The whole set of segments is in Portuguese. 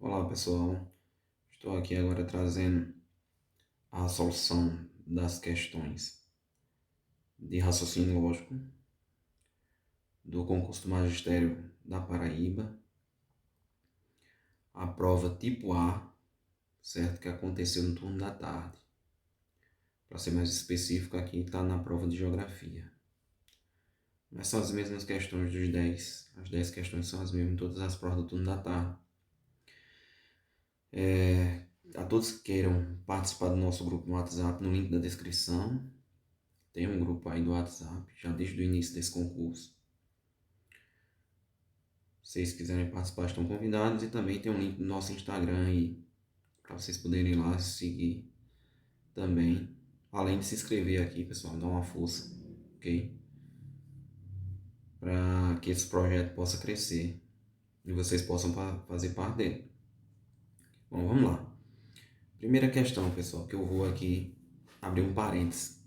Olá pessoal, estou aqui agora trazendo a solução das questões de raciocínio lógico do concurso do Magistério da Paraíba, a prova tipo A, certo? Que aconteceu no turno da tarde. Para ser mais específico, aqui está na prova de Geografia. Mas são as mesmas questões dos 10. As 10 questões são as mesmas em todas as provas do turno da tarde. A todos que queiram participar do nosso grupo no WhatsApp, no link da descrição, tem um grupo aí do WhatsApp, já desde o início desse concurso. Se vocês quiserem participar, estão convidados. E também tem um link do nosso Instagram aí, para vocês poderem ir lá seguir também. Além de se inscrever aqui, pessoal, dá uma força, ok? Para que esse projeto possa crescer e vocês possam fazer parte dele. Bom, vamos lá. Primeira questão, pessoal, que eu vou aqui abrir um parênteses.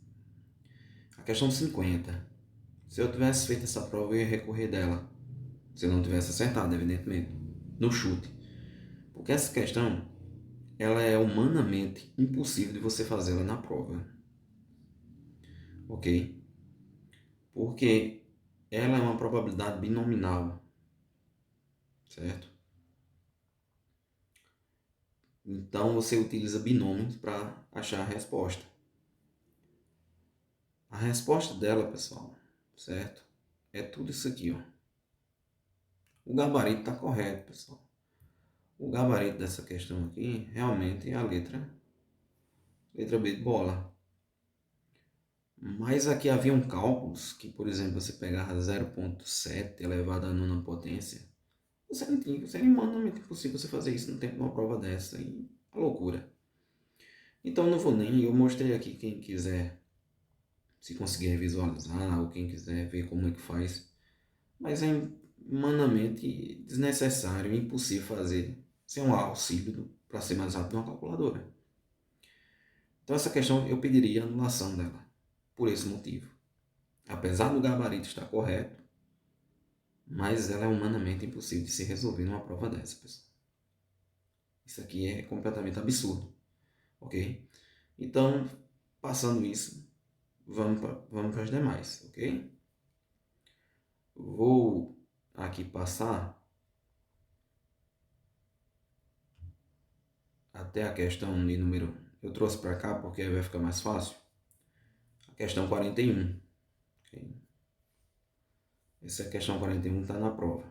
A questão 50. Se eu tivesse feito essa prova, eu ia recorrer dela. Se eu não tivesse acertado, evidentemente, no chute. Porque essa questão, ela é humanamente impossível de você fazê-la na prova. Ok? Porque ela é uma probabilidade binominal. Certo? Então você utiliza binômios para achar a resposta. A resposta dela, pessoal, certo? É tudo isso aqui, ó. O gabarito está correto, pessoal. O gabarito dessa questão aqui realmente é a letra B de bola. Mas aqui haviam cálculos que, por exemplo, você pegava 0,7 elevado à nona potência. Seria humanamente impossível você fazer isso no tempo de uma prova dessa. E é loucura. Então não vou nem. Eu mostrei aqui, quem quiser, se conseguir visualizar, ou quem quiser ver como é que faz. Mas é humanamente desnecessário e impossível fazer sem um auxílio para ser mais rápido de uma calculadora. Então essa questão eu pediria a anulação dela, por esse motivo. Apesar do gabarito estar correto, mas ela é humanamente impossível de se resolver numa prova dessa, pessoal. Isso aqui é completamente absurdo, ok? Então, passando isso, vamos para as demais, ok? Vou aqui passar até a questão de número... Eu trouxe para cá porque vai ficar mais fácil. A questão 41. Okay? Essa questão 41 está na prova.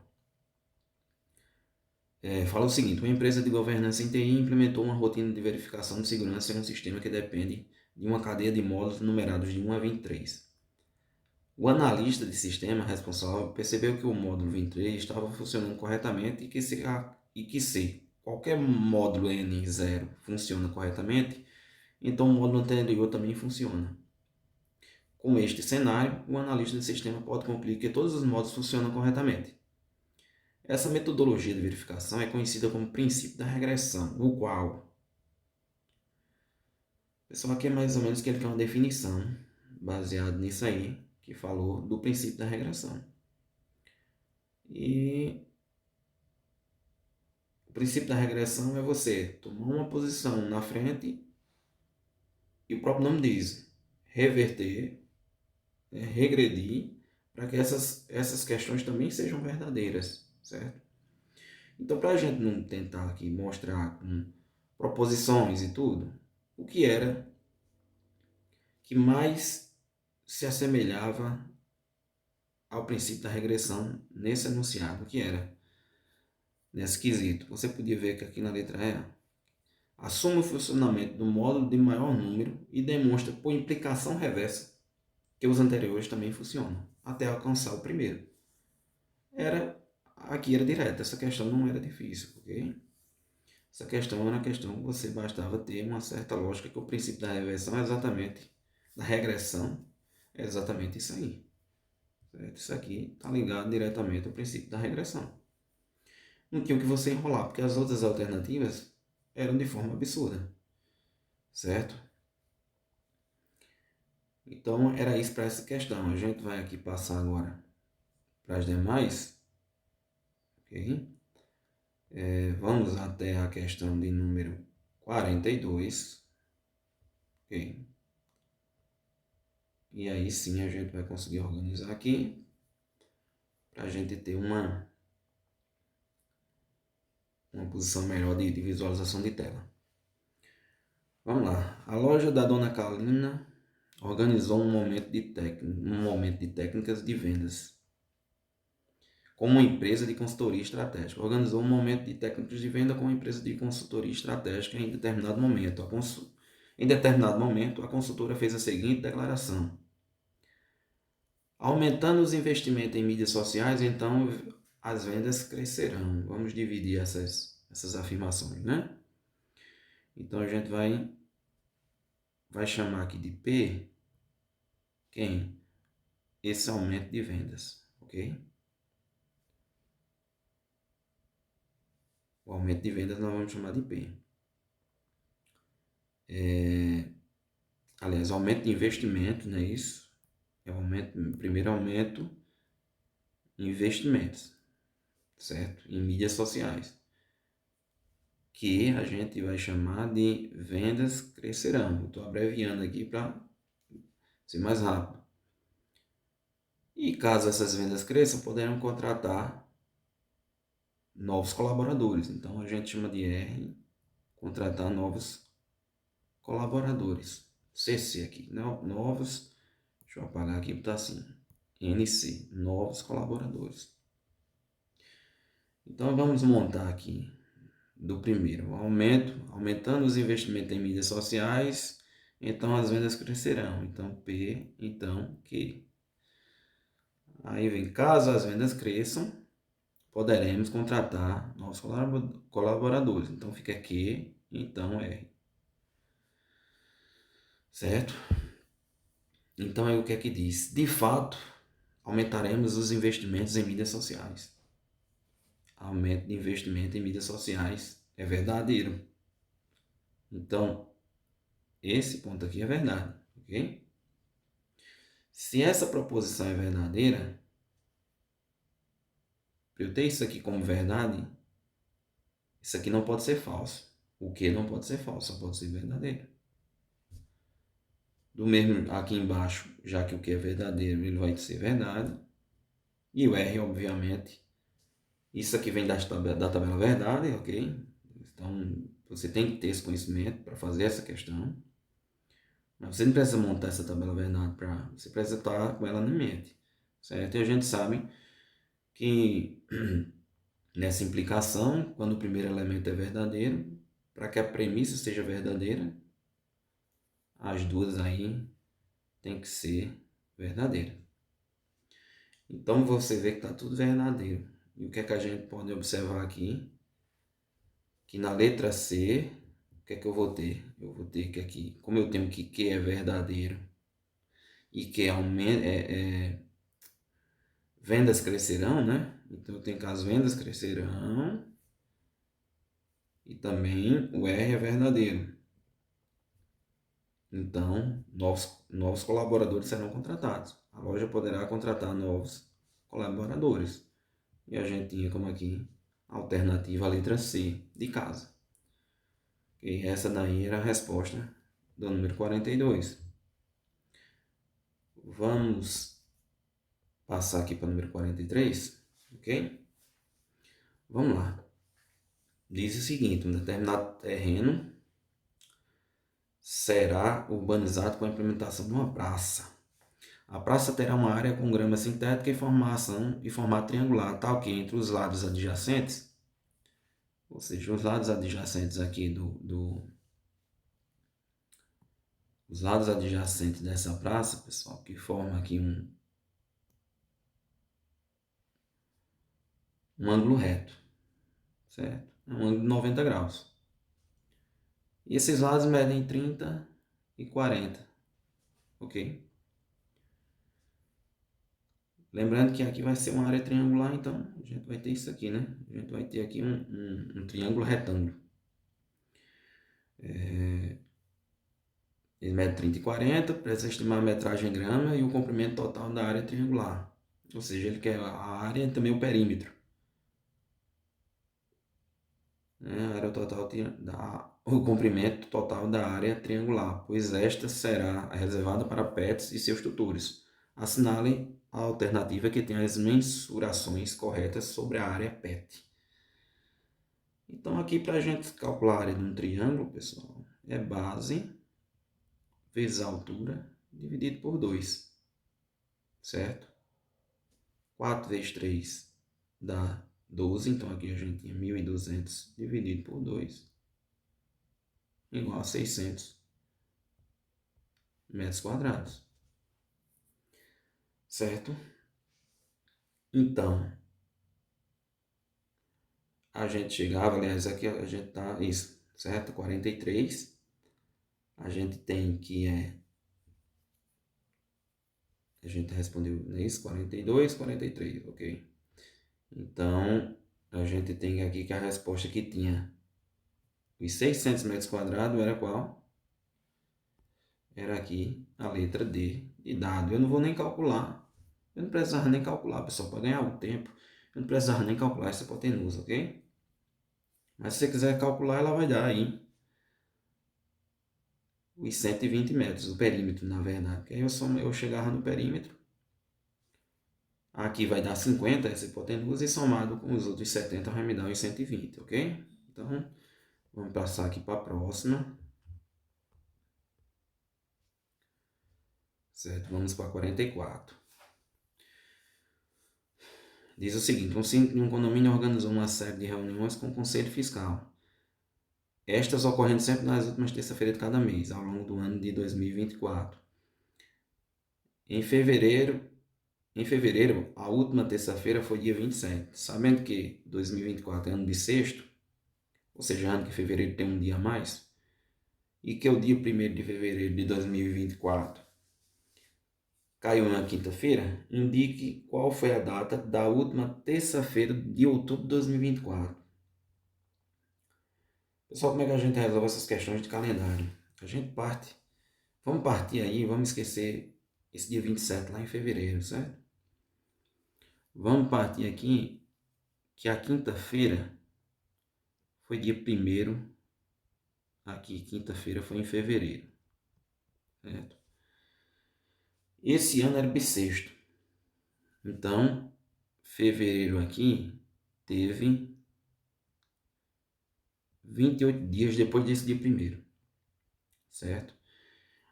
Fala o seguinte: uma empresa de governança em TI implementou uma rotina de verificação de segurança em um sistema que depende de uma cadeia de módulos numerados de 1 a 23. O analista de sistema responsável percebeu que o módulo 23 estava funcionando corretamente e que se qualquer módulo N0 funciona corretamente, então o módulo anterior também funciona. Com este cenário, o analista de sistema pode concluir que todos os módulos funcionam corretamente. Essa metodologia de verificação é conhecida como princípio da regressão, o qual, pessoal, aqui é mais ou menos que ele quer uma definição baseada nisso aí, que falou do princípio da regressão. E o princípio da regressão é você tomar uma posição na frente e o próprio nome diz, reverter, regredir, para que essas questões também sejam verdadeiras, certo? Então, para a gente não tentar aqui mostrar com proposições e tudo, o que era que mais se assemelhava ao princípio da regressão nesse enunciado, que era nesse quesito. Você podia ver que aqui na letra E, assume o funcionamento do módulo de maior número e demonstra por implicação reversa que os anteriores também funcionam, até alcançar o primeiro. Aqui era direto, essa questão não era difícil, ok? Essa questão era uma questão que você bastava ter uma certa lógica, que o princípio da reversão é exatamente, da regressão, é exatamente isso aí. Certo? Isso aqui está ligado diretamente ao princípio da regressão. Não tinha o que você enrolar, porque as outras alternativas eram de forma absurda. Certo? Então era isso para essa questão. A gente vai aqui passar agora para as demais. Ok? Vamos até a questão de número 42. Ok? E aí sim a gente vai conseguir organizar aqui para a gente ter uma posição melhor de visualização de tela. Vamos lá. A loja da Dona Carolina organizou um momento de técnicas de vendas com uma empresa de consultoria estratégica. Organizou um momento de técnicas de venda com uma empresa de consultoria estratégica em determinado momento. Em determinado momento, a consultora fez a seguinte declaração: aumentando os investimentos em mídias sociais, então as vendas crescerão. Vamos dividir essas afirmações, né? Então a gente vai chamar aqui de P quem? Esse aumento de vendas, ok? O aumento de vendas nós vamos chamar de P. Aliás, aumento de investimento, não é isso? Primeiro aumento em investimentos, certo? Em mídias sociais. Que a gente vai chamar de vendas crescerão. Estou abreviando aqui para ser mais rápido. E caso essas vendas cresçam, poderão contratar novos colaboradores. Então a gente chama de R, contratar novos colaboradores. CC aqui, novos, deixa eu apagar aqui porque está assim, NC, novos colaboradores. Então vamos montar aqui do primeiro, aumentando os investimentos em mídias sociais, então as vendas crescerão. Então P, então Q. Aí vem, caso as vendas cresçam, poderemos contratar novos colaboradores. Então fica Q, então R. Certo? Então é o que é que diz? De fato, aumentaremos os investimentos em mídias sociais. Aumento de investimento em mídias sociais é verdadeiro. Então, esse ponto aqui é verdade, ok? Se essa proposição é verdadeira, para eu ter isso aqui como verdade, isso aqui não pode ser falso. O que não pode ser falso, só pode ser verdadeiro. Do mesmo aqui embaixo, já que o que é verdadeiro, ele vai ser verdade. E o R, obviamente, isso aqui vem da tabela verdade, ok? Então, você tem que ter esse conhecimento para fazer essa questão. Mas você não precisa montar essa tabela verdade você precisa estar com ela na mente, certo? E a gente sabe que nessa implicação, quando o primeiro elemento é verdadeiro, para que a premissa seja verdadeira, as duas aí tem que ser verdadeira. Então você vê que está tudo verdadeiro. E o que é que a gente pode observar aqui? Que na letra C, o que é que eu vou ter? Eu vou ter que aqui, como eu tenho que é verdadeiro e que vendas crescerão, né? Então eu tenho que as vendas crescerão e também o R é verdadeiro. Então, novos colaboradores serão contratados. A loja poderá contratar novos colaboradores. E a gente tinha como aqui alternativa a letra C, de casa. E essa daí era a resposta do número 42. Vamos passar aqui para o número 43, ok? Vamos lá. Diz o seguinte: um determinado terreno será urbanizado com a implementação de uma praça. A praça terá uma área com grama sintética e formato triangular, tal que entre os lados adjacentes, ou seja, os lados adjacentes aqui os lados adjacentes dessa praça, pessoal, que forma aqui um ângulo reto, certo? É um ângulo de 90 graus. E esses lados medem 30 e 40, ok? Lembrando que aqui vai ser uma área triangular, então a gente vai ter isso aqui, né? A gente vai ter aqui um triângulo retângulo. Ele mede 30 e 40, precisa estimar a metragem em grama e o comprimento total da área triangular. Ou seja, ele quer a área e também o perímetro. área total o comprimento total da área triangular, pois esta será reservada para PETs e seus tutores. Assinale a alternativa que tem as mensurações corretas sobre a área PET. Então, aqui para a gente calcular a área de um triângulo, pessoal, é base vezes a altura dividido por 2, certo? 4 vezes 3 dá 12, então aqui a gente tinha 1.200 dividido por 2, igual a 600 metros quadrados, certo? Então, a gente chegava, aliás, aqui a gente tá, isso, certo? 43, a gente tem que a gente respondeu, não é isso? 42, 43, ok? Então, a gente tem aqui que a resposta que tinha os 600 metros quadrados era qual? Era aqui a letra D de dado. Eu não vou nem calcular. Eu não precisava nem calcular, pessoal, para ganhar o tempo. Eu não precisava nem calcular essa hipotenusa, ok? Mas se você quiser calcular, ela vai dar aí os 120 metros, o perímetro, na verdade. Porque aí eu chegava no perímetro. Aqui vai dar 50, essa hipotenusa, e somado com os outros 70 vai me dar os 120, ok? Então, vamos passar aqui para a próxima. Certo? Vamos para 44. Diz o seguinte: um síndico de um condomínio organizou uma série de reuniões com o conselho fiscal. Estas ocorrendo sempre nas últimas terça-feiras de cada mês, ao longo do ano de 2024. Em fevereiro, a última terça-feira foi dia 27. Sabendo que 2024 é ano bissexto, ou seja, ano que fevereiro tem um dia a mais, e que é o dia 1º de fevereiro de 2024 caiu na quinta-feira, indique qual foi a data da última terça-feira de outubro de 2024. Pessoal, como é que a gente resolve essas questões de calendário? A gente vamos partir aí, vamos esquecer esse dia 27 lá em fevereiro, certo? Vamos partir aqui que a quinta-feira foi dia 1º, aqui quinta-feira foi em fevereiro, certo? Esse ano era bissexto, então fevereiro aqui teve 28 dias depois desse dia 1º, certo?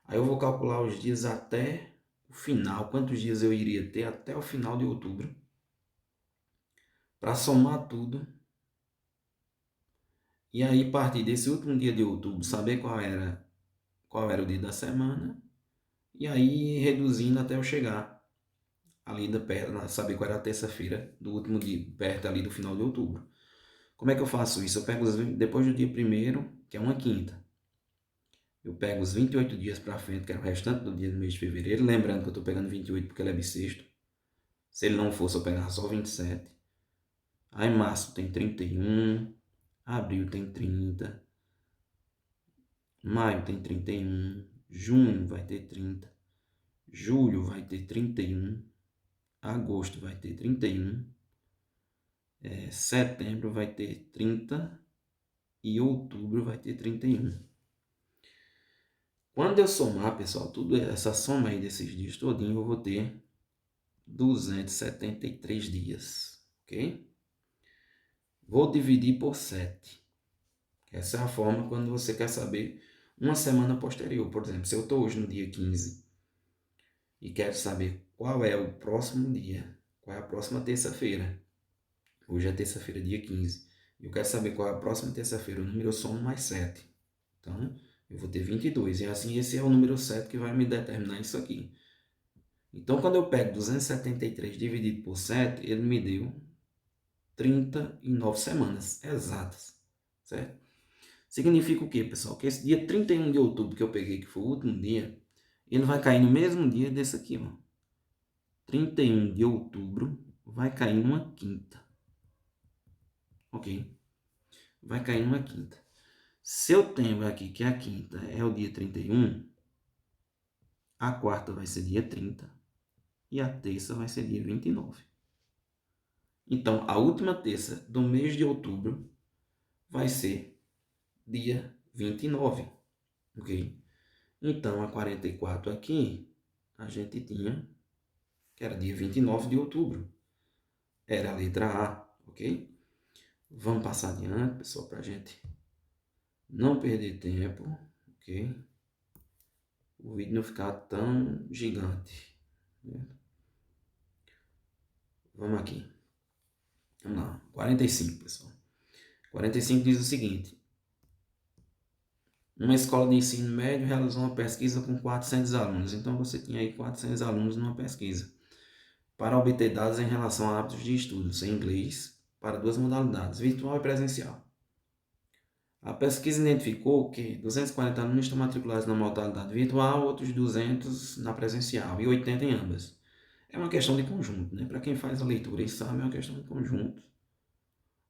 Aí eu vou calcular os dias até o final, quantos dias eu iria ter até o final de outubro, para somar tudo. E aí, a partir desse último dia de outubro, saber qual era o dia da semana, e aí reduzindo até eu chegar ali perto, saber qual era a terça-feira do último dia, perto ali do final de outubro. Como é que eu faço isso? Eu pego depois do dia 1º, que é uma quinta. Eu pego os 28 dias para frente, que é o restante do dia do mês de fevereiro. Lembrando que eu estou pegando 28 porque ele é bissexto. Se ele não fosse, eu pegava só 27. Aí março tem 31. Abril tem 30. Maio tem 31. Junho vai ter 30. Julho vai ter 31. Agosto vai ter 31. Setembro vai ter 30. E outubro vai ter 31. Quando eu somar, pessoal, tudo essa soma aí desses dias todinho, eu vou ter 273 dias, ok? Vou dividir por 7. Essa é a forma quando você quer saber uma semana posterior. Por exemplo, se eu estou hoje no dia 15 e quero saber qual é o próximo dia, qual é a próxima terça-feira. Hoje é terça-feira, dia 15. Eu quero saber qual é a próxima terça-feira. O número eu somo mais 7. Então, eu vou ter 22. E assim, esse é o número 7 que vai me determinar isso aqui. Então, quando eu pego 273 dividido por 7, ele me deu 39 semanas exatas, certo? Significa o quê, pessoal? Que esse dia 31 de outubro que eu peguei, que foi o último dia, ele vai cair no mesmo dia desse aqui, ó. 31 de outubro vai cair numa quinta. Ok? Vai cair numa quinta. Se eu tenho aqui que a quinta é o dia 31, a quarta vai ser dia 30 e a terça vai ser dia 29. Então, a última terça do mês de outubro vai ser dia 29, ok? Então, a 44 aqui, a gente tinha, que era dia 29 de outubro. Era a letra A, ok? Vamos passar adiante, pessoal, para a gente não perder tempo, ok? O vídeo não ficar tão gigante, né? Vamos aqui. Vamos lá. 45, pessoal. 45 diz o seguinte. Uma escola de ensino médio realizou uma pesquisa com 400 alunos. Então, você tinha aí 400 alunos numa pesquisa para obter dados em relação a hábitos de estudos em inglês para duas modalidades, virtual e presencial. A pesquisa identificou que 240 alunos estão matriculados na modalidade virtual, outros 200 na presencial e 80 em ambas. É uma questão de conjunto, né? Para quem faz a leitura e sabe, é uma questão de conjunto.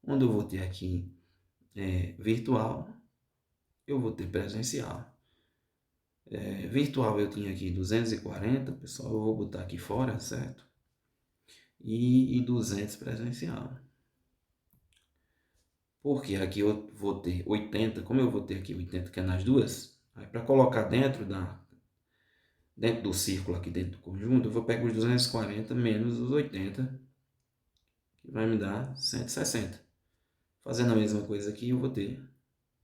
Onde eu vou ter aqui virtual, eu vou ter presencial. Virtual eu tinha aqui 240, pessoal, eu vou botar aqui fora, certo? E 200 presencial. Porque aqui eu vou ter 80, como eu vou ter aqui 80 que é nas duas, aí para colocar dentro do círculo aqui dentro do conjunto, eu vou pegar os 240 menos os 80, que vai me dar 160. Fazendo a mesma coisa aqui, eu vou ter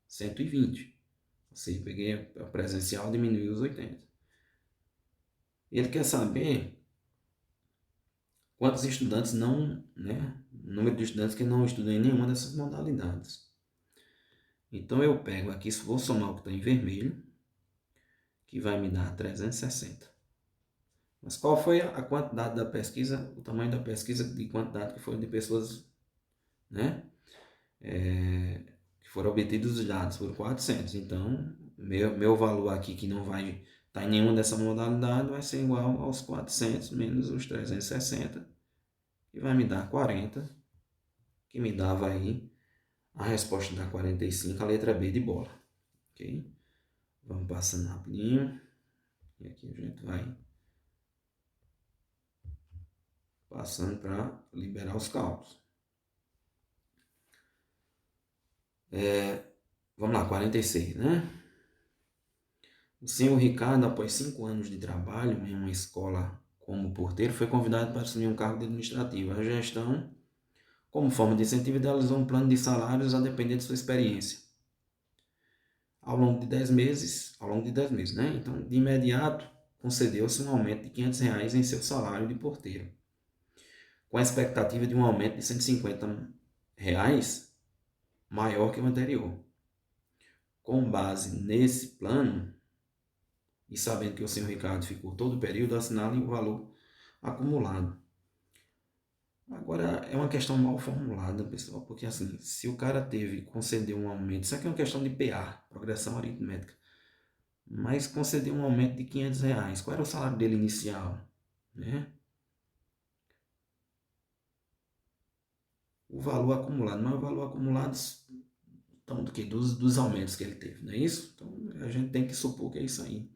120. Ou seja, peguei a presencial e diminui os 80. Ele quer saber quantos estudantes não, né? O número de estudantes que não estudam em nenhuma dessas modalidades. Então eu pego aqui, vou somar o que está em vermelho, que vai me dar 360. Mas qual foi a quantidade da pesquisa, o tamanho da pesquisa de quantidade que foi de pessoas, né? Que foram obtidos os dados, foram 400. Então, meu valor aqui, que não vai estar em nenhuma dessa modalidade, vai ser igual aos 400 menos os 360, que vai me dar 40, que me dava aí a resposta da 45, a letra B de bola. Ok? Vamos passando rapidinho. E aqui a gente vai passando para liberar os cálculos. Vamos lá, 46, né? O senhor Ricardo, após 5 anos de trabalho em uma escola como porteiro, foi convidado para assumir um cargo administrativo. A gestão, como forma de incentivo, idealizou um plano de salários a depender de sua experiência. Ao longo de 10 meses, né? Então, de imediato, concedeu-se um aumento de R$ 500 em seu salário de porteiro, com a expectativa de um aumento de R$ 150 maior que o anterior. Com base nesse plano, e sabendo que o senhor Ricardo ficou todo o período, assinale o valor acumulado. Agora, é uma questão mal formulada, pessoal, porque assim, se o cara concedeu um aumento, isso aqui é uma questão de PA, progressão aritmética, mas concedeu um aumento de R$ 500, qual era o salário dele inicial, né? O valor acumulado, mas o valor acumulado então, do que? Dos aumentos que ele teve, não é isso? Então, a gente tem que supor que é isso aí.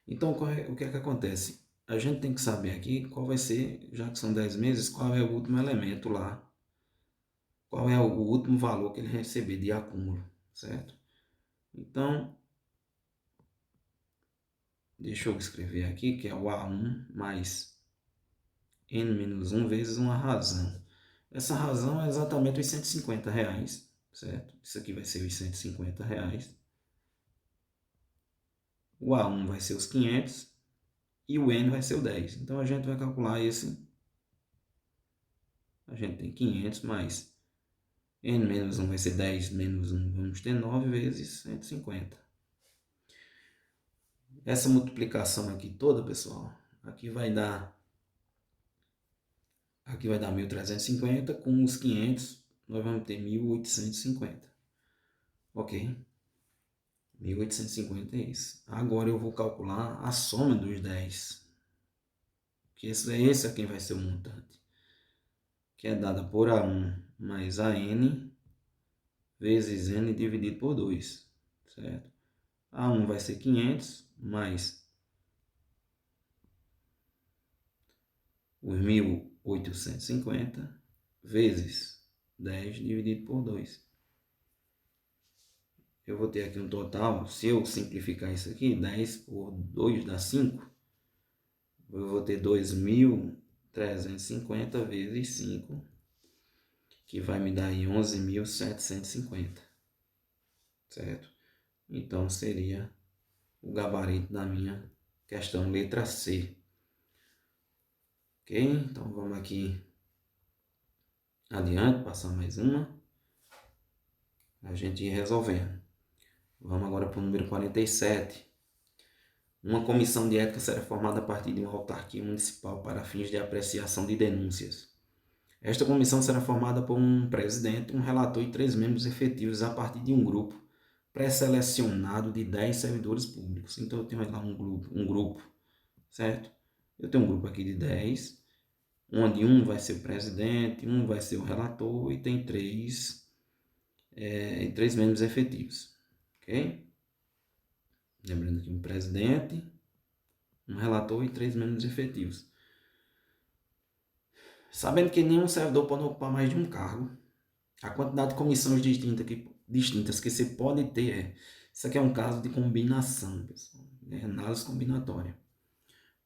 Então, o que é que acontece? A gente tem que saber aqui qual vai ser, já que são 10 meses, qual é o último elemento lá. Qual é o último valor que ele receber de acúmulo, certo? Então, deixa eu escrever aqui, que é o A1 mais N-1 vezes uma razão. Essa razão é exatamente os R$ 150, certo? Isso aqui vai ser os R$ 150. O A1 vai ser os 500 e o N vai ser o 10. Então, a gente vai calcular esse. A gente tem 500 mais N menos 1 vai ser 10 menos 1. Vamos ter 9 vezes 150. Essa multiplicação aqui toda, pessoal, aqui vai dar 1.350 com os 500, nós vamos ter 1.850. Ok? 1.850 é isso. Agora eu vou calcular a soma dos 10. Que esse é quem vai ser o montante. Que é dada por A1 mais AN vezes N dividido por 2. Certo? A1 vai ser 500 mais os 1.850 vezes 10 dividido por 2. eu vou ter aqui um total, se eu simplificar isso aqui, 10 por 2 dá 5. Eu vou ter 2.350 vezes 5, que vai me dar aí 11.750, certo? Então, seria o gabarito da minha questão letra C. Ok? Então, vamos aqui adiante, passar mais uma. A gente ir resolvendo. Vamos agora para o número 47. Uma comissão de ética será formada a partir de uma autarquia municipal para fins de apreciação de denúncias. Esta comissão será formada por um presidente, um relator e 3 membros efetivos a partir de um grupo pré-selecionado de 10 servidores públicos. Então eu tenho lá um grupo, certo? Eu tenho um grupo aqui de 10, onde um vai ser o presidente, um vai ser o relator e tem 3 membros efetivos, ok? Lembrando que um presidente, um relator e 3 membros efetivos. Sabendo que nenhum servidor pode ocupar mais de um cargo, a quantidade de comissões distintas que você pode ter isso aqui é um caso de combinação, pessoal, análise combinatória.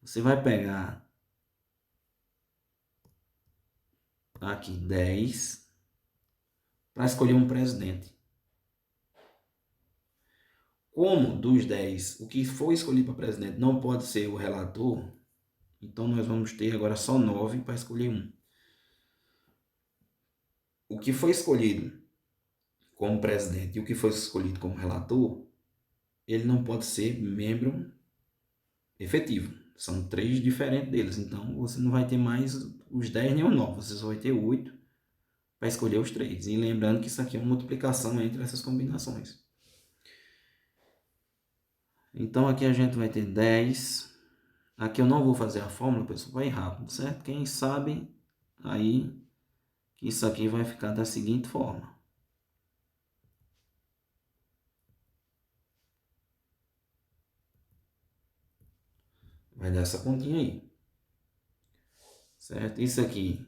Você vai pegar aqui 10 para escolher um presidente. Como dos 10, o que foi escolhido para presidente não pode ser o relator, então nós vamos ter agora só 9 para escolher um. O que foi escolhido como presidente e o que foi escolhido como relator, ele não pode ser membro efetivo. São 3 diferentes deles. Então, você não vai ter mais os 10 nem os 9. Você só vai ter 8 para escolher os 3. E lembrando que isso aqui é uma multiplicação entre essas combinações. Então, aqui a gente vai ter 10. Aqui eu não vou fazer a fórmula, pessoal, vai rápido, certo? Quem sabe aí que isso aqui vai ficar da seguinte forma. Vai dar essa continha aí. Certo? Isso aqui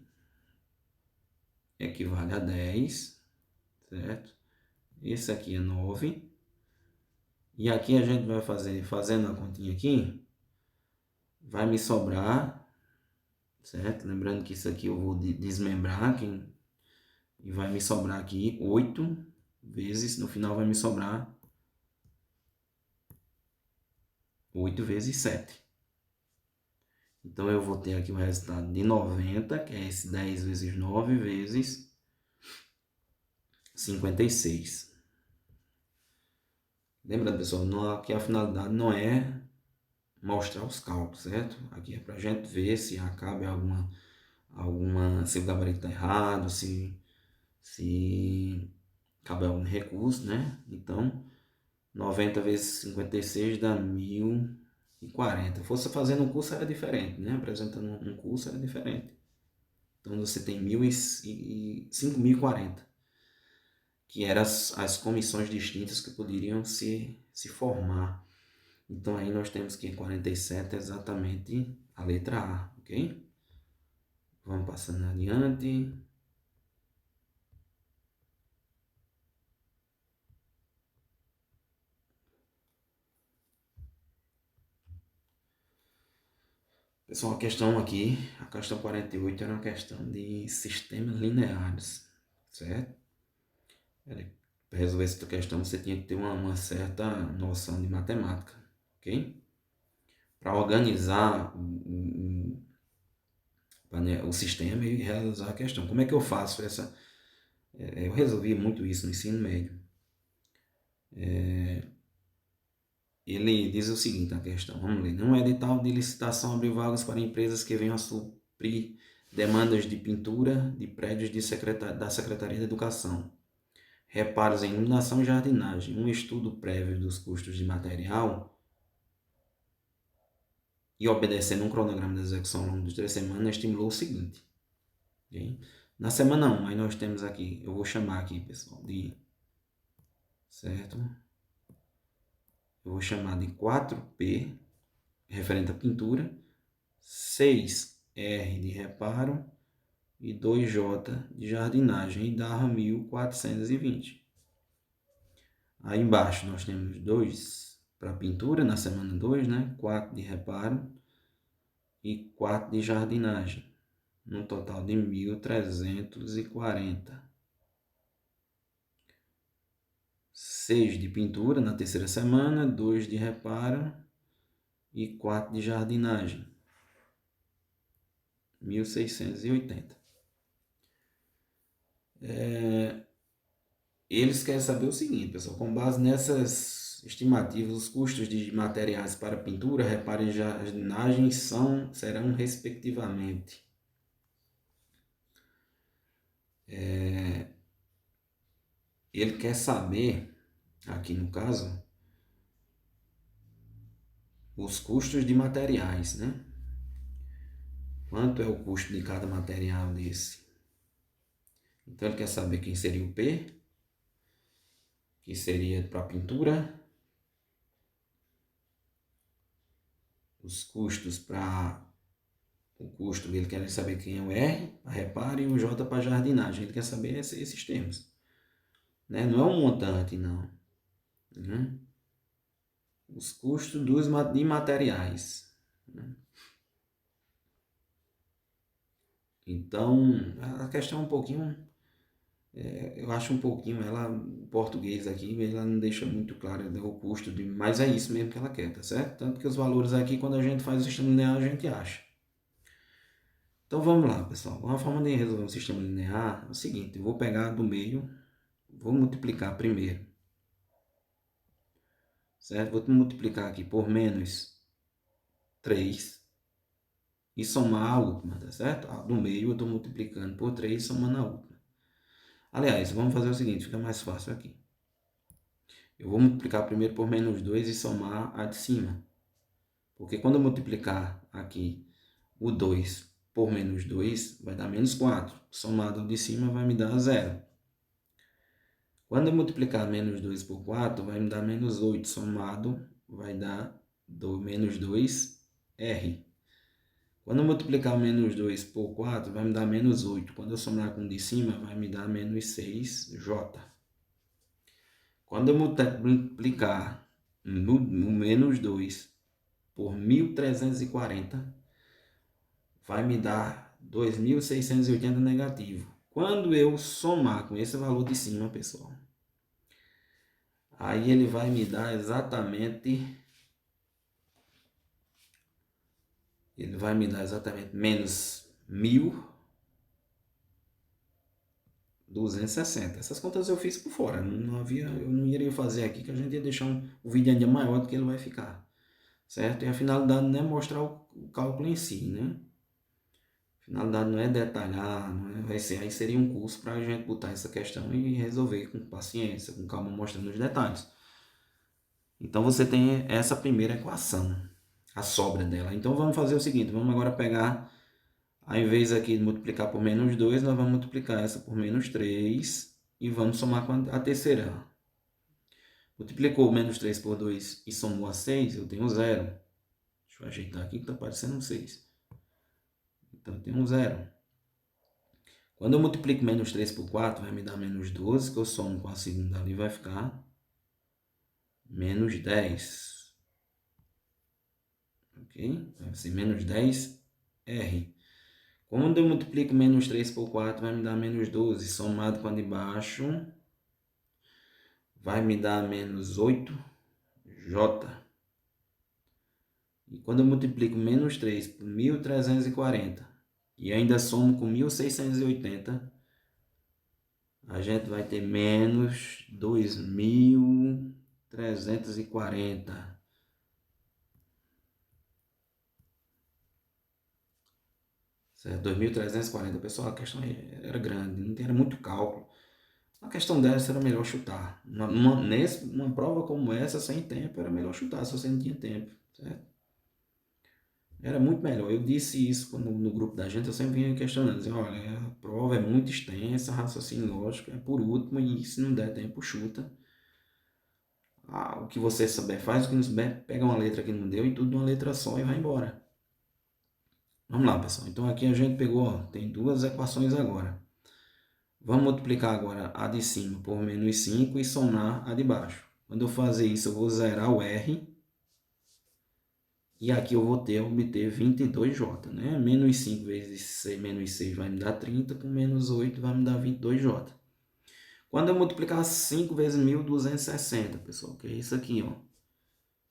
equivale a 10, certo? Esse aqui é 9. E aqui a gente vai fazendo a continha aqui, vai me sobrar, certo? Lembrando que isso aqui eu vou desmembrar aqui, e vai me sobrar aqui 8 vezes, no final vai me sobrar 8 vezes 7. Então eu vou ter aqui o resultado de 90, que é esse 10 vezes 9 vezes 56. Lembrando, pessoal, que a finalidade não é mostrar os cálculos, certo? Aqui é para a gente ver se cabe se o gabarito está errado, se cabe algum recurso, né? Então, 90 vezes 56 dá 1040. Se fosse fazendo um curso era diferente, né? Apresentando um curso era diferente. Então, você tem 5.040, que eram as comissões distintas que poderiam se formar. Então, aí nós temos que 47 é exatamente a letra A, ok? Vamos passando adiante. Pessoal, a questão aqui, a questão 48 era uma questão de sistemas lineares, certo? Para resolver essa questão você tinha que ter uma certa noção de matemática, ok? Para organizar o sistema e realizar a questão. Como é que eu faço essa? Eu resolvi muito isso no ensino médio. Ele diz o seguinte, a questão, vamos ler. Um edital de licitação abre vagas para empresas que venham a suprir demandas de pintura de prédios da Secretaria de Educação, reparos em iluminação e jardinagem, um estudo prévio dos custos de material e obedecendo um cronograma de execução ao longo de 3 semanas, estimulou o seguinte. Okay? Na semana 1, aí nós temos aqui, eu vou chamar aqui, pessoal, certo? Eu vou chamar de 4P, referente à pintura, 6R de reparo e 2J de jardinagem, e dava 1.420. Aí embaixo nós temos 2 para pintura na semana 2, né? 4 de reparo e 4 de jardinagem, num total de 1.340. 6 de pintura na terceira semana, 2 de reparo e 4 de jardinagem, 1.680. Eles querem saber o seguinte, pessoal, com base nessas estimativas, os custos de materiais para pintura, reparo e jardinagem serão respectivamente ele quer saber, aqui no caso, os custos de materiais, né? Quanto é o custo de cada material desse? Então ele quer saber quem seria o P, que seria para pintura, os custos para o custo, ele quer saber quem é o R para reparo e o J para jardinagem. Ele quer saber esses termos, né? Não é um montante, não, né? Os custos de materiais, né? Então a questão é um pouquinho, eu acho um pouquinho, ela, o português aqui, ela não deixa muito claro, né, o custo, mas é isso mesmo que ela quer, tá certo? Tanto que os valores aqui, quando a gente faz o sistema linear, a gente acha. Então vamos lá, pessoal. Uma forma de resolver um sistema linear é o seguinte: eu vou pegar do meio, vou multiplicar primeiro, certo? Vou multiplicar aqui por menos 3 e somar a última, tá certo? Do meio eu estou multiplicando por 3 e somando a última. Aliás, vamos fazer o seguinte, fica mais fácil aqui. Eu vou multiplicar primeiro por menos 2 e somar a de cima. Porque quando eu multiplicar aqui o 2 por menos 2, vai dar menos 4. Somado ao de cima vai me dar 0. Quando eu multiplicar menos 2 por 4, vai me dar menos 8. Somado vai dar menos 2R. Quando eu multiplicar menos 2 por 4, vai me dar menos 8. Quando eu somar com o de cima, vai me dar menos 6J. Quando eu multiplicar no menos 2 por 1.340, vai me dar 2.680 negativo. Quando eu somar com esse valor de cima, pessoal, aí ele vai me dar exatamente menos 1.260. Essas contas eu fiz por fora, eu não iria fazer aqui, que a gente ia deixar o vídeo ainda maior do que ele vai ficar, certo? E a finalidade não é mostrar o cálculo em si, né? A finalidade não é detalhar, aí seria um curso para a gente botar essa questão e resolver com paciência, com calma, mostrando os detalhes. Então você tem essa primeira equação, a sobra dela. Então vamos fazer o seguinte, vamos agora pegar, ao invés aqui de multiplicar por menos 2, nós vamos multiplicar essa por menos 3 e vamos somar com a terceira. Multiplicou menos 3 por 2 e somou a 6, eu tenho 0. Deixa eu ajeitar aqui que está aparecendo um 6. Então eu tenho um 0. Quando eu multiplico menos 3 por 4, vai me dar menos 12, que eu somo com a segunda ali, vai ficar menos 10. Ok? Vai ser menos 10R. Quando eu multiplico menos 3 por 4, vai me dar menos 12. Somado com a de baixo, vai me dar menos 8J. E quando eu multiplico menos 3 por 1.340 e ainda somo com 1.680, a gente vai ter menos 2.340. Certo? 2.340. Pessoal, a questão era grande, era muito cálculo. A questão dessa era melhor chutar. Numa prova como essa, sem tempo, era melhor chutar se você não tinha tempo. Certo? Era muito melhor. Eu disse isso no grupo da gente, eu sempre vinha questionando, dizendo, olha, a prova é muito extensa, raciocínio lógico é por último, e se não der tempo, chuta. O que você souber faz, o que não souber, pega uma letra que não deu e tudo de uma letra só e vai embora. Vamos lá, pessoal. Então aqui a gente pegou, tem duas equações agora. Vamos multiplicar agora a de cima por menos 5 e somar a de baixo. Quando eu fazer isso, eu vou zerar o R. E aqui eu vou obter 22J, né? Menos 5 vezes 6, menos 6 vai me dar 30, com menos 8 vai me dar 22J. Quando eu multiplicar 5 vezes 1.260, pessoal, que é isso aqui, ó,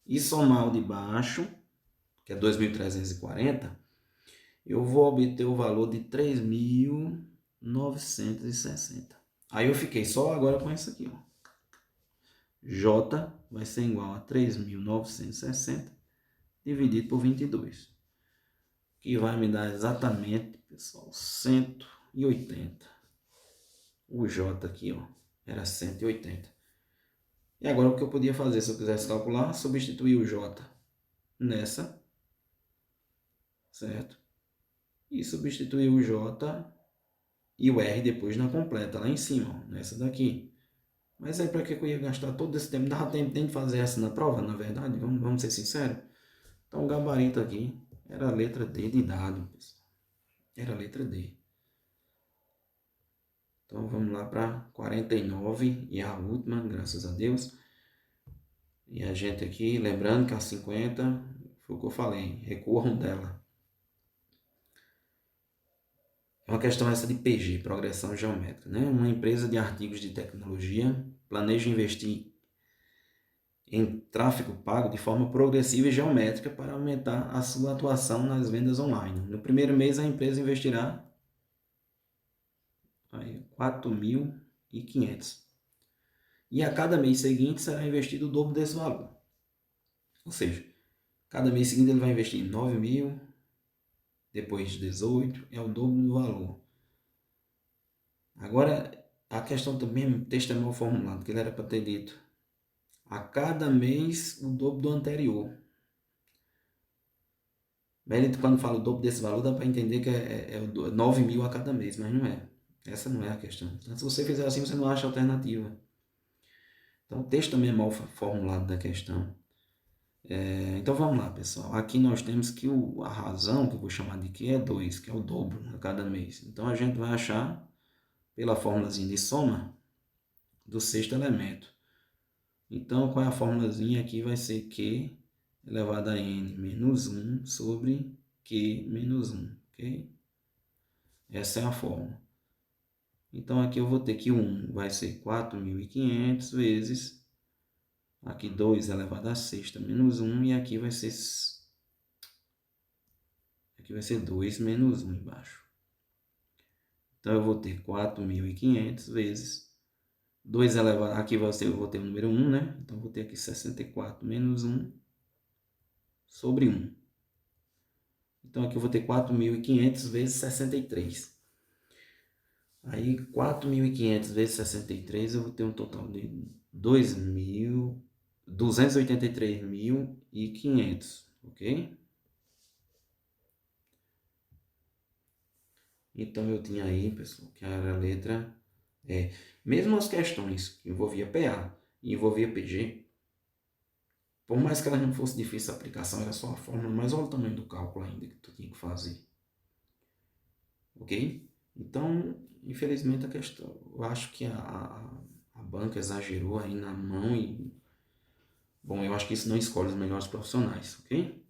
e somar o de baixo, que é 2.340, eu vou obter o valor de 3.960. Aí eu fiquei só agora com isso aqui, ó. J vai ser igual a 3.960 dividido por 22, que vai me dar exatamente, pessoal, 180. O J aqui, ó, era 180. E agora o que eu podia fazer se eu quisesse calcular? Substituir o J nessa, certo? E substituir o J e o R depois na completa, lá em cima, ó, nessa daqui. Mas aí para que eu ia gastar todo esse tempo? Dava tempo de fazer essa na prova, na verdade? Vamos ser sinceros? Então o gabarito aqui era a letra D de dado, pessoal. Era a letra D. Então vamos lá para 49 e a última, graças a Deus. E a gente aqui, lembrando que a 50, foi o que eu falei, recorram dela. É uma questão essa de PG, progressão geométrica, né? Uma empresa de artigos de tecnologia planeja investir em tráfego pago de forma progressiva e geométrica para aumentar a sua atuação nas vendas online. No primeiro mês, a empresa investirá 4.500. E a cada mês seguinte será investido o dobro desse valor. Ou seja, cada mês seguinte ele vai investir 9.000, depois 18, é o dobro do valor. Agora, a questão também, o texto é mal formulado, que ele era para ter dito a cada mês o dobro do anterior. Mas quando fala o dobro desse valor, dá para entender que é 9.000 a cada mês, mas não é. Essa não é a questão. Então, se você fizer assim, você não acha alternativa. Então, o texto também é mal formulado da questão. Então, vamos lá, pessoal. Aqui nós temos que a razão, que eu vou chamar de Q, é 2, que é o dobro a cada mês. Então, a gente vai achar, pela fórmulazinha de soma, do sexto elemento. Então, qual é a fórmulazinha aqui? Vai ser Q elevado a N menos 1 sobre Q menos 1, ok? Essa é a fórmula. Então, aqui eu vou ter que 1 vai ser 4.500 vezes, aqui 2 elevado a sexta menos 1, e aqui vai ser 2 menos 1 embaixo. Então, eu vou ter 4.500 vezes 2 elevado, aqui eu vou ter o número 1, né? Então, eu vou ter aqui 64 menos 1 sobre 1. Então, aqui eu vou ter 4.500 vezes 63. Aí, 4.500 vezes 63, eu vou ter um total de 283.500, ok? Então, eu tinha aí, pessoal, que era a letra E. Mesmo as questões que envolvia PA e envolvia PG, por mais que ela não fosse difícil a aplicação, era só a fórmula, mas olha o tamanho do cálculo ainda que tu tinha que fazer. Ok? Então, infelizmente, a questão, eu acho que a banca exagerou aí na mão e, bom, eu acho que isso não escolhe os melhores profissionais, ok?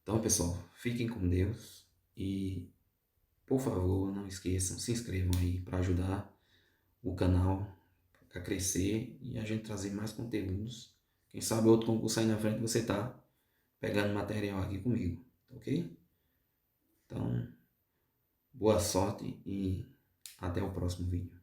Então, pessoal, fiquem com Deus e, por favor, não esqueçam, se inscrevam aí para ajudar o canal a crescer e a gente trazer mais conteúdos. Quem sabe outro concurso aí na frente você tá pegando material aqui comigo, ok? Então, boa sorte e até o próximo vídeo.